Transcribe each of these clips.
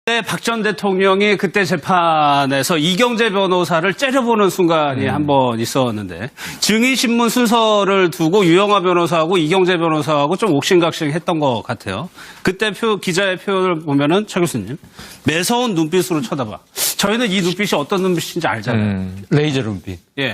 박 전 대통령이 그때 재판에서 이경재 변호사를 째려보는 순간이 한 번 있었는데 증인신문 순서를 두고 유영하 변호사하고 이경재 변호사하고 좀 옥신각신 했던 것 같아요. 그때 기자의 표현을 보면은 차 교수님 매서운 눈빛으로 쳐다봐. 저희는 이 눈빛이 어떤 눈빛인지 알잖아요. 레이저 눈빛. 예,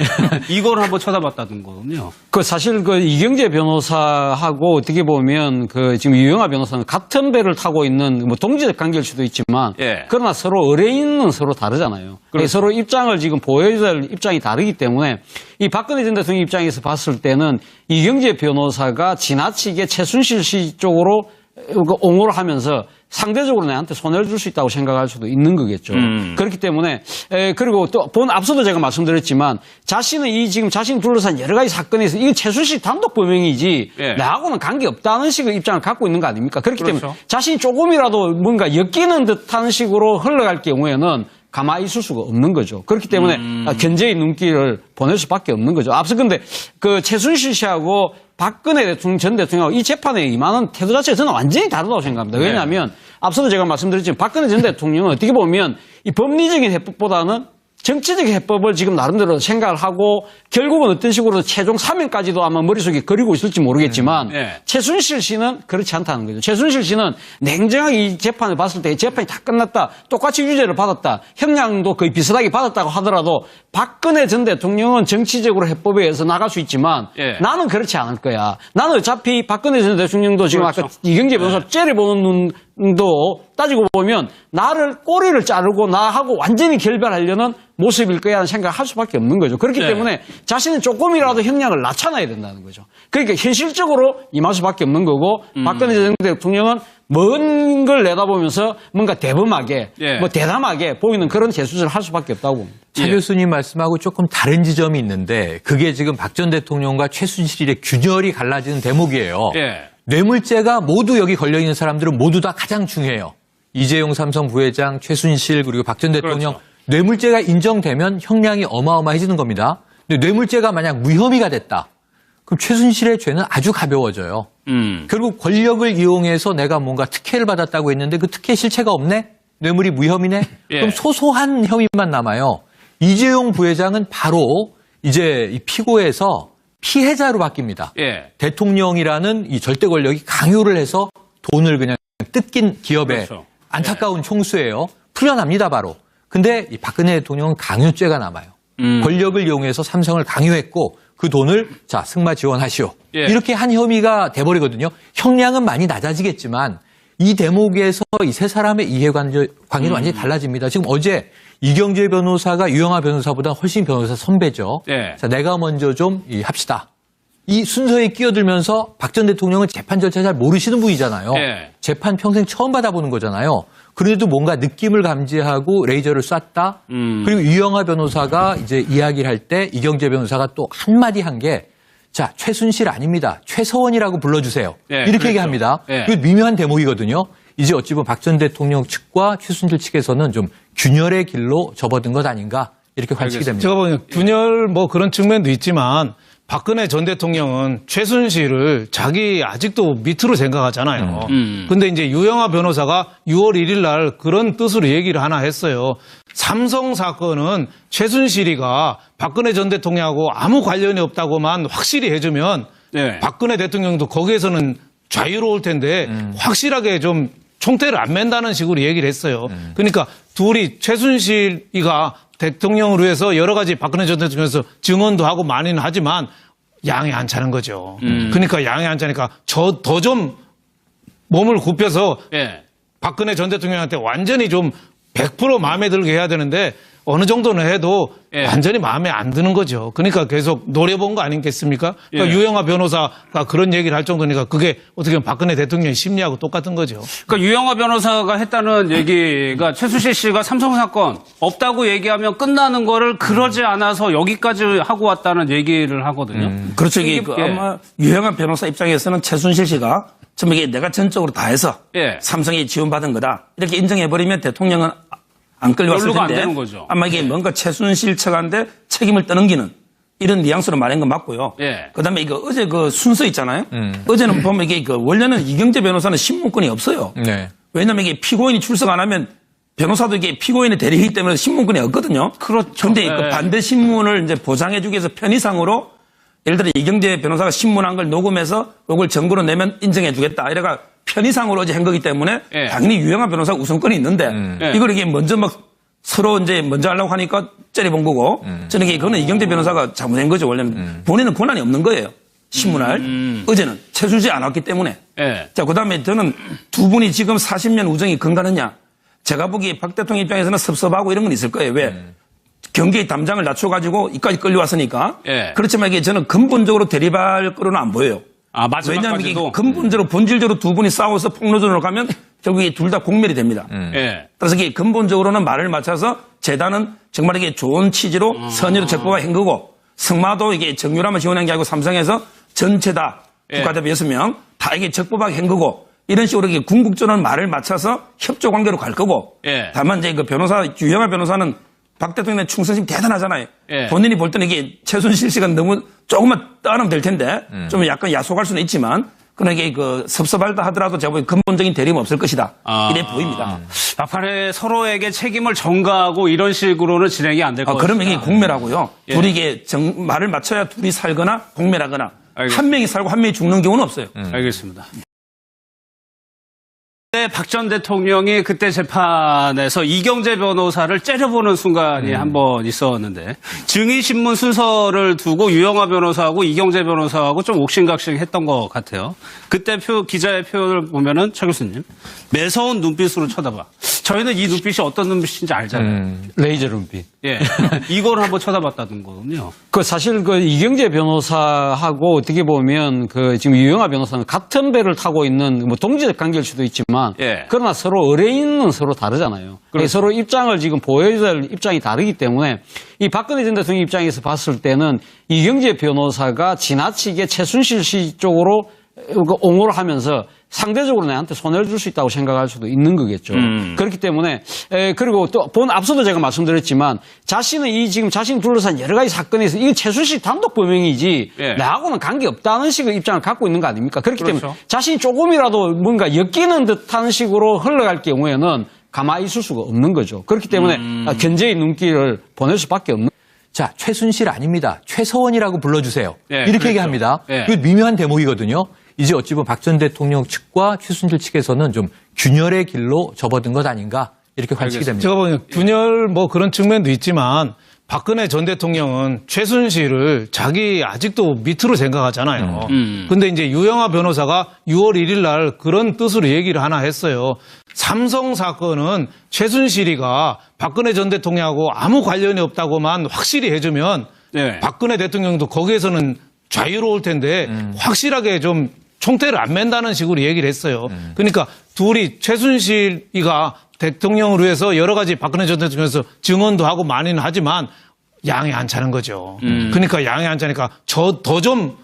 이걸 한번 쳐다봤다는 거군요. 사실 이경재 변호사하고 어떻게 보면 지금 유영하 변호사는 같은 배를 타고 있는 동지적 관계일 수도 있지만 예. 그러나 서로 의뢰인은 서로 다르잖아요. 그렇죠. 서로 입장을 지금 보여야 될 입장이 다르기 때문에 이 박근혜 전 대통령 입장에서 봤을 때는 이경재 변호사가 지나치게 최순실 씨 쪽으로 옹호를 하면서 상대적으로 내한테 손해를 줄 수 있다고 생각할 수도 있는 거겠죠. 그렇기 때문에 그리고 또 앞서도 제가 말씀드렸지만 자신은 지금 자신이 둘러싼 여러 가지 사건에서 이건 최순실 단독 범행이지 예. 나하고는 관계없다는 식의 입장을 갖고 있는 거 아닙니까? 그렇기 그렇죠. 때문에 자신이 조금이라도 뭔가 엮이는 듯한 식으로 흘러갈 경우에는 가만히 있을 수가 없는 거죠. 그렇기 때문에 견제의 눈길을 보낼 수밖에 없는 거죠. 앞서 근데 최순실 씨하고 박근혜 대통령 전 대통령하고 이 재판에 임하는 태도 자체가 저는 완전히 다르다고 생각합니다. 왜냐하면 앞서도 제가 말씀드렸지만 박근혜 전 대통령은 어떻게 보면 이 법리적인 해법보다는 정치적 해법을 지금 나름대로 생각을 하고 결국은 어떤 식으로 최종 사면까지도 아마 머릿속에 그리고 있을지 모르겠지만 최순실 씨는 그렇지 않다는 거죠. 최순실 씨는 냉정하게 이 재판을 봤을 때 재판이 다 끝났다. 똑같이 유죄를 받았다. 형량도 거의 비슷하게 받았다고 하더라도 박근혜 전 대통령은 정치적으로 해법에 의해서 나갈 수 있지만 나는 그렇지 않을 거야. 나는 어차피 박근혜 전 대통령도 지금 그렇죠. 아까 이경재 변호사 째려보는 눈도 따지고 보면 나를 꼬리를 자르고 나하고 완전히 결별하려는 모습일 거야 하는 생각을 할 수밖에 없는 거죠. 그렇기 때문에 자신은 조금이라도 형량을 낮춰놔야 된다는 거죠. 그러니까 현실적으로 임할 수밖에 없는 거고 박근혜 전 대통령은 먼 걸 내다보면서 뭔가 대범하게 대담하게 보이는 그런 재수를 할 수밖에 없다고 봅니다. 차 교수님 말씀하고 조금 다른 지점이 있는데 그게 지금 박 전 대통령과 최순실의 균열이 갈라지는 대목이에요. 뇌물죄가 모두 여기 걸려있는 사람들은 모두 다 가장 중요해요. 이재용 삼성 부회장, 최순실 그리고 박 전 대통령 그렇죠. 뇌물죄가 인정되면 형량이 어마어마해지는 겁니다. 근데 뇌물죄가 만약 무혐의가 됐다. 그럼 최순실의 죄는 아주 가벼워져요. 결국 권력을 이용해서 내가 뭔가 특혜를 받았다고 했는데 그 특혜 실체가 없네? 뇌물이 무혐의네? 그럼 소소한 혐의만 남아요. 이재용 부회장은 바로 이제 이 피고에서 피해자로 바뀝니다. 대통령이라는 이 절대 권력이 강요를 해서 돈을 그냥 뜯긴 기업의 안타까운 총수예요. 풀려납니다, 바로. 근데 이 박근혜 대통령은 강요죄가 남아요. 권력을 이용해서 삼성을 강요했고 그 돈을 자 승마 지원하시오. 이렇게 한 혐의가 돼버리거든요. 형량은 많이 낮아지겠지만 이 대목에서 이 세 사람의 이해관계는 완전히 달라집니다. 지금 어제 이경재 변호사가 유영하 변호사보다 훨씬 변호사 선배죠. 자, 내가 먼저 좀 합시다. 이 순서에 끼어들면서 박 전 대통령은 재판 절차 잘 모르시는 분이잖아요. 재판 평생 처음 받아보는 거잖아요. 그래도 뭔가 느낌을 감지하고 레이저를 쐈다. 그리고 유영하 변호사가 이제 이야기를 할 때 이경재 변호사가 또 한마디 한 게 자, 최순실 아닙니다. 최서원이라고 불러주세요. 이렇게 얘기합니다. 이거 미묘한 대목이거든요. 이제 어찌 보면 박 전 대통령 측과 최순실 측에서는 좀 균열의 길로 접어든 것 아닌가 이렇게 관측이 됩니다. 제가 보기엔 균열 그런 측면도 있지만 박근혜 전 대통령은 최순실을 자기 아직도 밑으로 생각하잖아요. 근데 이제 유영하 변호사가 6월 1일 날 그런 뜻으로 얘기를 하나 했어요. 삼성 사건은 최순실이가 박근혜 전 대통령하고 아무 관련이 없다고만 확실히 해주면 박근혜 대통령도 거기에서는 자유로울 텐데 확실하게 좀 총대를 안 맨다는 식으로 얘기를 했어요. 그러니까 둘이 최순실이가 대통령을 위해서 여러 가지 박근혜 전 대통령에서 증언도 하고 많이는 하지만 양이 안 차는 거죠. 그러니까 양이 안 차니까 더 좀 몸을 굽혀서 박근혜 전 대통령한테 완전히 좀 100% 마음에 들게 해야 되는데 어느 정도는 해도 완전히 마음에 안 드는 거죠. 그러니까 계속 노려본 거 아니겠습니까? 그러니까 유영하 변호사가 그런 얘기를 할 정도니까 그게 어떻게 보면 박근혜 대통령의 심리하고 똑같은 거죠. 그러니까 유영하 변호사가 했다는 얘기가 최순실 씨가 삼성 사건 없다고 얘기하면 끝나는 거를 그러지 않아서 여기까지 하고 왔다는 얘기를 하거든요. 그렇죠. 이게 아마 유영하 변호사 입장에서는 최순실 씨가 좀 이게 내가 전적으로 다 해서 삼성에 지원받은 거다. 이렇게 인정해버리면 대통령은 안 끌려왔을 텐데 안 되는 거죠. 아마 이게 뭔가 최순실 측한테 책임을 떠넘기는 이런 뉘앙스로 말한 건 맞고요. 그다음에 이거 어제 그 순서 있잖아요. 어제는 보면 이게 원래는 이경재 변호사는 신문권이 없어요. 왜냐하면 이게 피고인이 출석 안 하면 변호사도 이게 피고인의 대리이기 때문에 신문권이 없거든요. 그렇죠. 그런데 네. 그 반대 신문을 이제 보장해주기 위해서 편의상으로 예를 들어 이경재 변호사가 신문한 걸 녹음해서 이걸 증거로 내면 인정해주겠다. 이래가 편의상으로 어제 한 거기 때문에 네. 당연히 유영하 변호사가 우선권이 있는데 네. 이걸 이게 먼저 막 서로 이제 먼저 하려고 하니까 째려본 거고 저는 이거는 이경재 변호사가 잘못한 거죠. 원래는 본인은 권한이 없는 거예요. 신문할. 어제는 최순실이 안 왔기 때문에. 예. 자, 그 다음에 저는 두 분이 지금 40년 우정이 건강하느냐. 제가 보기에 박 대통령 입장에서는 섭섭하고 이런 건 있을 거예요. 왜? 경계의 담장을 낮춰가지고 이까지 끌려왔으니까. 예. 그렇지만 이게 저는 근본적으로 대립할 거로는 안 보여요. 아, 왜냐하면 이게 마지막까지도. 근본적으로 본질적으로 두 분이 싸워서 폭로전으로 가면 결국에 둘 다 공멸이 됩니다. 예. 그래서 이게 근본적으로는 말을 맞춰서 재단은 정말 이게 좋은 취지로 선의로 적법한 거고 승마도 이게 정유라만 지원한 게 아니고 삼성에서 전체 다 예. 국가대표 6명 다 이게 적법하게 한 거고 이런 식으로 이게 궁극적으로는 말을 맞춰서 협조 관계로 갈 거고 예. 다만 이제 그 변호사 유영하 변호사는 박 대통령의 충성심이 대단하잖아요. 예. 본인이 볼 때는 이게 최순실 씨가 너무 조금만 떠나면 될 텐데 좀 약간 야속할 수는 있지만 그러나 이게 그 섭섭하다 하더라도 제가 보기엔 근본적인 대립은 없을 것이다. 이래 보입니다. 막판에 서로에게 책임을 전가하고 이런 식으로는 진행이 안 될 것 같아요. 그러면 이게 공멸하고요. 예. 둘이 이게 말을 맞춰야 둘이 살거나 공멸하거나 알겠습니다. 한 명이 살고 한 명이 죽는 경우는 없어요. 알겠습니다. 박 전 대통령이 그때 재판에서 이경재 변호사를 째려보는 순간이 한 번 있었는데 증인신문 순서를 두고 유영하 변호사하고 이경재 변호사하고 좀 옥신각신했던 것 같아요. 그때 기자의 표현을 보면은 차 교수님 매서운 눈빛으로 쳐다봐. 저희는 이 눈빛이 어떤 눈빛인지 알잖아요. 레이저 눈빛. 예, 이걸 한번 쳐다봤다는 거군요. 그 사실 그 이경재 변호사하고 어떻게 보면 그 지금 유영하 변호사는 같은 배를 타고 있는 뭐 동지적 관계일 수도 있지만 예. 그러나 서로 의뢰인은 서로 다르잖아요. 그렇죠. 서로 입장을 지금 보여야 될 입장이 다르기 때문에 이 박근혜 전 대통령 입장에서 봤을 때는 이경재 변호사가 지나치게 최순실 씨 쪽으로 옹호를 하면서 상대적으로 내한테 손해를 줄 수 있다고 생각할 수도 있는 거겠죠. 그렇기 때문에 그리고 또 앞서도 제가 말씀드렸지만 자신은 이 지금 자신 둘러싼 여러 가지 사건에서 이건 최순실 단독 범행이지 예. 나하고는 관계 없다는 식의 입장을 갖고 있는 거 아닙니까? 그렇기 그렇죠. 때문에 자신이 조금이라도 뭔가 엮이는 듯한 식으로 흘러갈 경우에는 가만히 있을 수가 없는 거죠. 그렇기 때문에 견제의 눈길을 보낼 수밖에 없는. 자, 최순실 아닙니다. 최서원이라고 불러주세요. 예, 이렇게 그렇죠. 얘기합니다. 예. 이거 미묘한 대목이거든요. 이제 어찌 보면 박 전 대통령 측과 최순실 측에서는 좀 균열의 길로 접어든 것 아닌가 이렇게 관측이 됩니다. 제가 보기엔 균열 뭐 그런 측면도 있지만 박근혜 전 대통령은 최순실을 자기 아직도 밑으로 생각하잖아요. 근데 이제 유영하 변호사가 6월 1일 날 그런 뜻으로 얘기를 하나 했어요. 삼성 사건은 최순실이가 박근혜 전 대통령하고 아무 관련이 없다고만 확실히 해주면 네. 박근혜 대통령도 거기에서는 자유로울 텐데 확실하게 좀 총대를 안 맨다는 식으로 얘기를 했어요. 그러니까 둘이 최순실이가 대통령을 위해서 여러 가지 박근혜 전 대통령에서 증언도 하고 많이는 하지만 양이 안 차는 거죠. 그러니까 양이 안 차니까 더 좀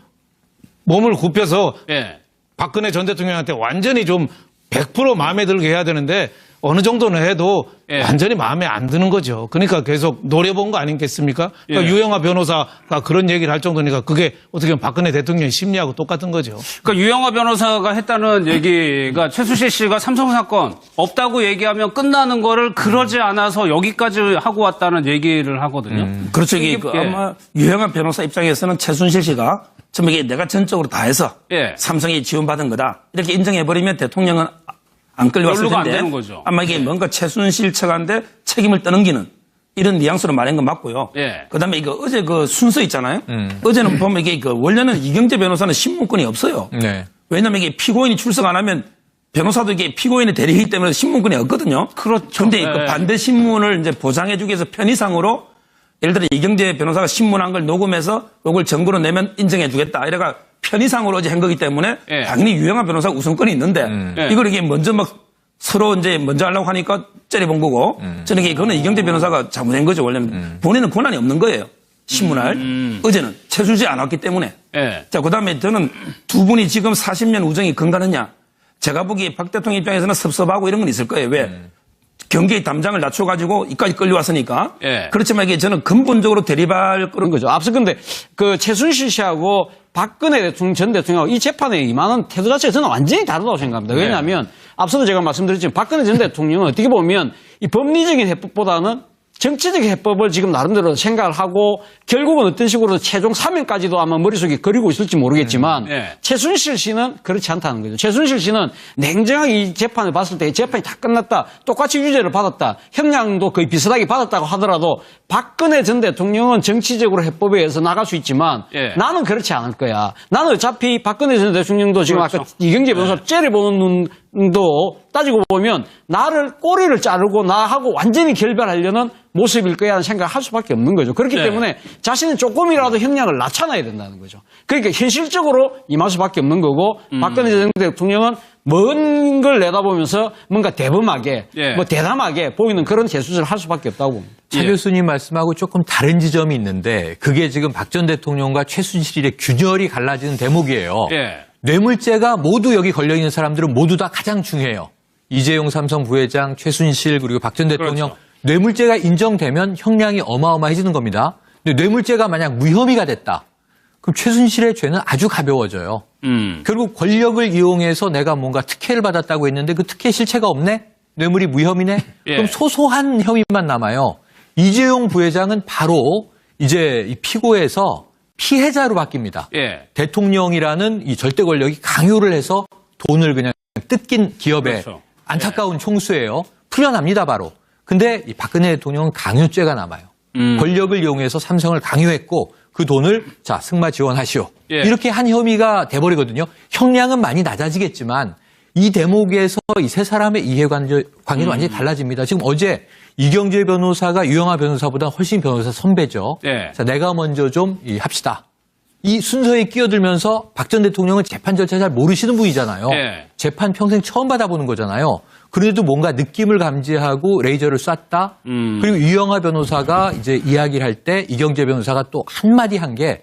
몸을 굽혀서 예. 박근혜 전 대통령한테 완전히 좀 100% 마음에 들게 해야 되는데 어느 정도는 해도 예. 완전히 마음에 안 드는 거죠. 그러니까 계속 노려본 거 아니겠습니까? 그러니까 예. 유영하 변호사가 그런 얘기를 할 정도니까 그게 어떻게 보면 박근혜 대통령의 심리하고 똑같은 거죠. 그러니까 유영하 변호사가 했다는 얘기가 최순실 씨가 삼성 사건 없다고 얘기하면 끝나는 거를 그러지 않아서 여기까지 하고 왔다는 얘기를 하거든요. 그렇죠. 이게 그 예. 아마 유영하 변호사 입장에서는 최순실 씨가 좀 이게 내가 전적으로 다 해서 예. 삼성이 지원받은 거다. 이렇게 인정해버리면 대통령은 안 끌려왔을 연루가 안 텐데 되는 거죠. 아마 이게 뭔가 최순실 측한테 책임을 떠넘기는 이런 뉘앙스로 말한 건 맞고요. 예. 그다음에 이거 어제 그 순서 있잖아요. 어제는 보면 이게 그 원래는 이경재 변호사는 신문권이 없어요. 네. 왜냐하면 이게 피고인이 출석 안 하면 변호사도 이게 피고인의 대리이기 때문에 신문권이 없거든요. 그렇죠. 그런데 네. 그 반대 신문을 이제 보장해주기 위해서 편의상으로 예를 들어 이경재 변호사가 신문한 걸 녹음해서 이걸 증거로 내면 인정해주겠다. 이래가 편의상으로 어제 한 거기 때문에 예. 당연히 유영하 변호사가 우선권이 있는데 예. 이걸 이게 먼저 막 서로 이제 먼저 하려고 하니까 째려본 거고 저는 이게 그거는 이경재 변호사가 잘못한 거죠. 원래는 본인은 권한이 없는 거예요. 신문할. 어제는 최순실이 안 왔기 때문에. 예. 자, 그 다음에 저는 두 분이 지금 40년 우정이 건강하느냐. 제가 보기에 박 대통령 입장에서는 섭섭하고 이런 건 있을 거예요. 왜? 경계의 담장을 낮춰가지고 이까지 끌려왔으니까. 예. 그렇지만 이게 저는 근본적으로 대립할 그런 거죠. 앞서 근데 그 최순실 씨하고 박근혜 대통령 전 대통령하고 이 재판에 임하는 태도 자체가 저는 완전히 다르다고 생각합니다. 왜냐하면 앞서도 제가 말씀드렸지만 박근혜 전 대통령은 어떻게 보면 이 법리적인 해법보다는 정치적 해법을 지금 나름대로 생각을 하고 결국은 어떤 식으로 최종 사면까지도 아마 머릿속에 그리고 있을지 모르겠지만 예. 최순실 씨는 그렇지 않다는 거죠. 최순실 씨는 냉정하게 이 재판을 봤을 때 재판이 다 끝났다. 똑같이 유죄를 받았다. 형량도 거의 비슷하게 받았다고 하더라도 박근혜 전 대통령은 정치적으로 해법에 의해서 나갈 수 있지만 예. 나는 그렇지 않을 거야. 나는 어차피 박근혜 전 대통령도 지금 그렇죠. 아까 이경재 변호사 째려보는 눈도 따지고 보면 나를 꼬리를 자르고 나하고 완전히 결별하려는 모습일 거야 하는 생각을 할 수밖에 없는 거죠. 그렇기 네. 때문에 자신은 조금이라도 형량을 낮춰놔야 된다는 거죠. 그러니까 현실적으로 임할 수밖에 없는 거고 박근혜 전 대통령은 먼 걸 내다보면서 뭔가 대범하게 예. 뭐 대담하게 보이는 그런 재수술을 할 수밖에 없다고 봅니다. 차 예. 교수님 말씀하고 조금 다른 지점이 있는데 그게 지금 박 전 대통령과 최순실의 균열이 갈라지는 대목이에요. 예. 뇌물죄가 모두 여기 걸려있는 사람들은 모두 다 가장 중요해요. 이재용 삼성 부회장, 최순실 그리고 박 전 대통령 그렇죠. 뇌물죄가 인정되면 형량이 어마어마해지는 겁니다. 근데 뇌물죄가 만약 무혐의가 됐다. 그럼 최순실의 죄는 아주 가벼워져요. 결국 권력을 이용해서 내가 뭔가 특혜를 받았다고 했는데 그 특혜 실체가 없네? 뇌물이 무혐의네? 예. 그럼 소소한 혐의만 남아요. 이재용 부회장은 바로 이제 이 피고에서 피해자로 바뀝니다. 예. 대통령이라는 이 절대 권력이 강요를 해서 돈을 그냥 뜯긴 기업의 그렇죠. 안타까운 총수예요. 풀려납니다, 바로. 근데 이 박근혜 대통령은 강요죄가 남아요. 권력을 이용해서 삼성을 강요했고 그 돈을 자 승마 지원하시오. 예. 이렇게 한 혐의가 돼버리거든요. 형량은 많이 낮아지겠지만 이 대목에서 이 세 사람의 이해관계는 완전히 달라집니다. 지금 어제 이경재 변호사가 유영하 변호사보다 훨씬 변호사 선배죠. 예. 자, 내가 먼저 좀 합시다. 이 순서에 끼어들면서 박 전 대통령은 재판 절차 잘 모르시는 분이잖아요. 예. 재판 평생 처음 받아보는 거잖아요. 그래도 뭔가 느낌을 감지하고 레이저를 쐈다. 그리고 유영하 변호사가 이제 이야기를 할 때 이경재 변호사가 또 한마디 한 게